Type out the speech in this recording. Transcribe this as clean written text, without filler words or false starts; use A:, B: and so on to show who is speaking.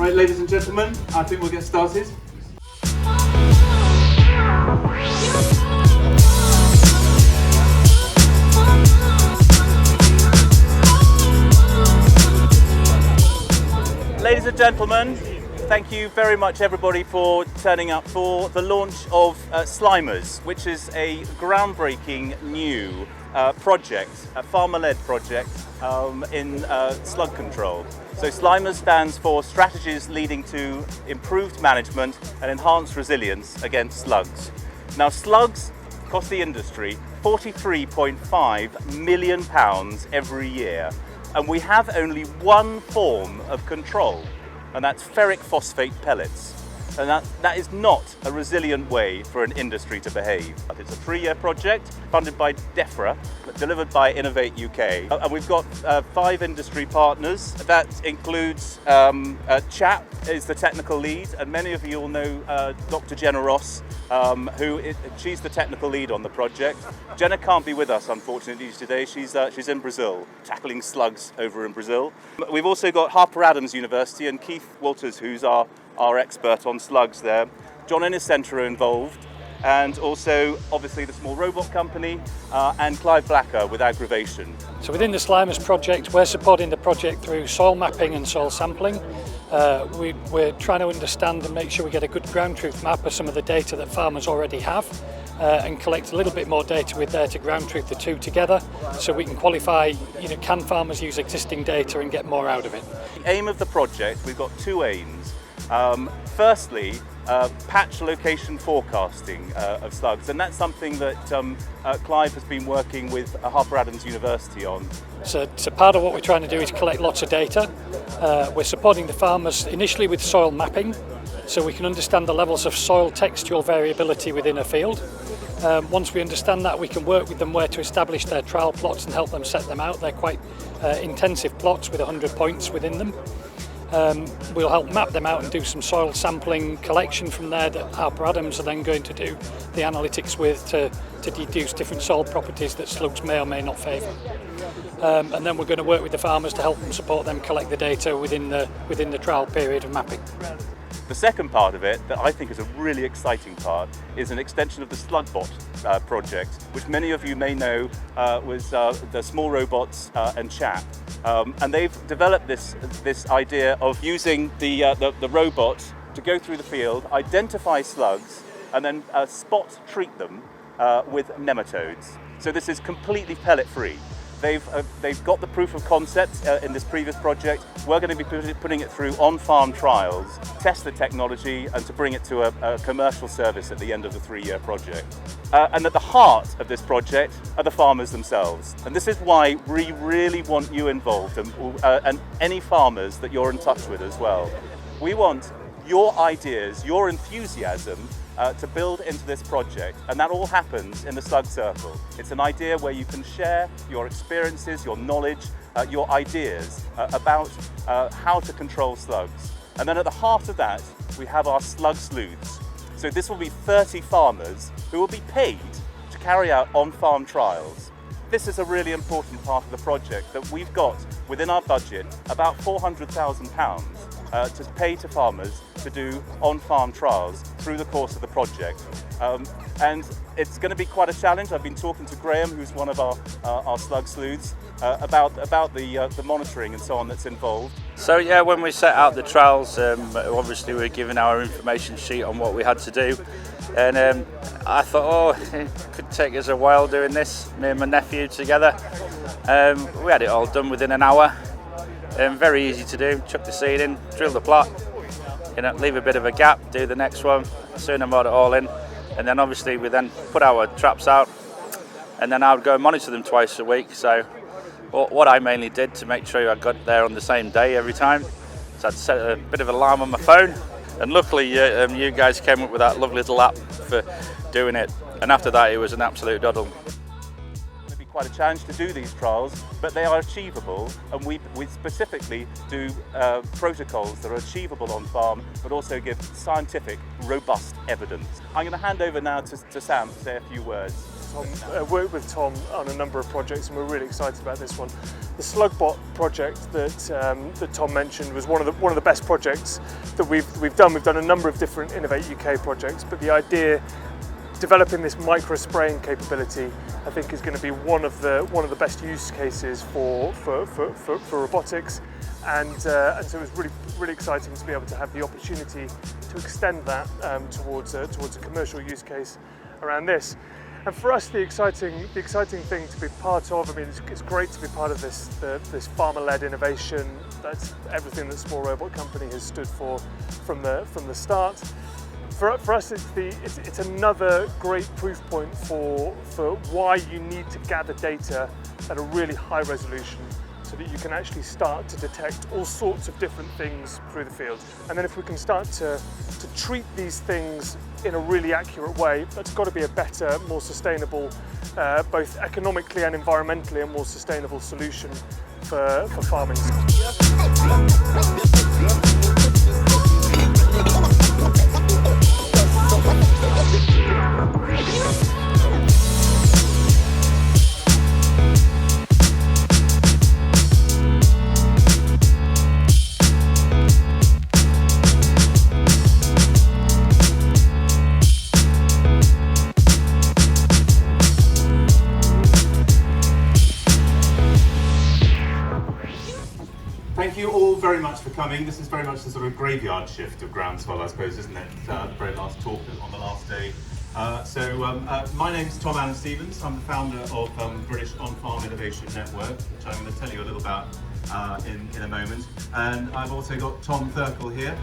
A: Right, ladies and gentlemen, I think we'll get started. Ladies and gentlemen, thank you very much everybody for turning up for the launch of Slimers, which is a groundbreaking new project, a farmer-led project in slug control. So Slimers stands for Strategies Leading to Improved Management and Enhanced Resilience Against Slugs. Now slugs cost the industry £43.5 million every year. And we have only one form of control, and that's ferric phosphate pellets. And that is not a resilient way for an industry to behave. It's a 3-year project funded by DEFRA, delivered by Innovate UK. And we've got 5 industry partners. That includes CHAP is the technical lead, and many of you will know Dr. Jenna Ross, she's the technical lead on the project. Jenna can't be with us, unfortunately, today. She's in Brazil, tackling slugs over in Brazil. We've also got Harper Adams University and Keith Walters, who's our expert on slugs there. John Innes Centre are involved, and also obviously the Small Robot Company and Clive Blacker with Aggravation.
B: So within the Slimers project, we're supporting the project through soil mapping and soil sampling. We're trying to understand and make sure we get a good ground truth map of some of the data that farmers already have and collect a little bit more data with there to ground truth the two together so we can qualify, can farmers use existing data and get more out of it.
A: The aim of the project, we've got 2 aims. Firstly, patch location forecasting of slugs, and that's something that Clive has been working with Harper Adams University on.
B: So part of what we're trying to do is collect lots of data. We're supporting the farmers initially with soil mapping, so we can understand the levels of soil textural variability within a field. Once we understand that, we can work with them where to establish their trial plots and help them set them out. They're quite intensive plots with 100 points within them. We'll help map them out and do some soil sampling collection from there that Harper Adams are then going to do the analytics with to deduce different soil properties that slugs may or may not favour. And then we're going to work with the farmers to help them support them collect the data within the trial period of mapping.
A: The second part of it, that I think is a really exciting part, is an extension of the SlugBot project, which many of you may know was the Small Robots and CHAP. And they've developed this idea of using the robot to go through the field, identify slugs, and then spot treat them with nematodes. So this is completely pellet-free. They've got the proof of concept in this previous project. We're going to be putting it through on-farm trials, test the technology, and to bring it to a commercial service at the end of the 3-year project. And at the heart of this project are the farmers themselves. And this is why we really want you involved and any farmers that you're in touch with as well. We want your ideas, your enthusiasm to build into this project, and that all happens in the Slug Circle. It's an idea where you can share your experiences, your knowledge, your ideas about how to control slugs. And then at the heart of that, we have our slug sleuths. So this will be 30 farmers who will be paid to carry out on-farm trials. This is a really important part of the project, that we've got within our budget about £400,000 to pay to farmers to do on-farm trials through the course of the project. And it's going to be quite a challenge. I've been talking to Graham, who's one of our slug sleuths, about the monitoring and so on that's involved.
C: So yeah, when we set out the trials, obviously we were given our information sheet on what we had to do. And I thought, it could take us a while doing this, me and my nephew together. We had it all done within an hour. Very easy to do, chuck the seed in, drill the plot, leave a bit of a gap, do the next one, soon I got it all in. And then obviously we then put our traps out, and then I would go and monitor them twice a week. So what I mainly did to make sure I got there on the same day every time, so I'd set a bit of an alarm on my phone, and luckily you guys came up with that lovely little app for doing it. And after that it was an absolute doddle.
A: Quite a challenge to do these trials, but they are achievable, and we specifically do protocols that are achievable on farm, but also give scientific, robust evidence. I'm going to hand over now to Sam to say a few words.
D: with Tom on a number of projects, and we're really excited about this one. The SlugBot project that Tom mentioned was one of the best projects that we've done. We've done a number of different Innovate UK projects, but the idea developing this micro spraying capability, I think, is going to be one of the best use cases for robotics, and so it was really exciting to be able to have the opportunity to extend that towards a commercial use case around this. And for us, the exciting thing to be part of, I mean, it's great to be part of this farmer-led innovation. That's everything that Small Robot Company has stood for from the start. For us, it's another great proof point for why you need to gather data at a really high resolution, so that you can actually start to detect all sorts of different things through the field. And then if we can start to treat these things in a really accurate way, that's got to be a better, more sustainable, both economically and environmentally, a more sustainable solution for farming.
A: Thank you all very much for coming. This is very much the sort of graveyard shift of Groundswell, I suppose, isn't it? The very last talk on the last day. My name's Tom Allen Stevens. I'm the founder of British On-Farm Innovation Network, which I'm going to tell you a little about in a moment. And I've also got Tom Thurkle here.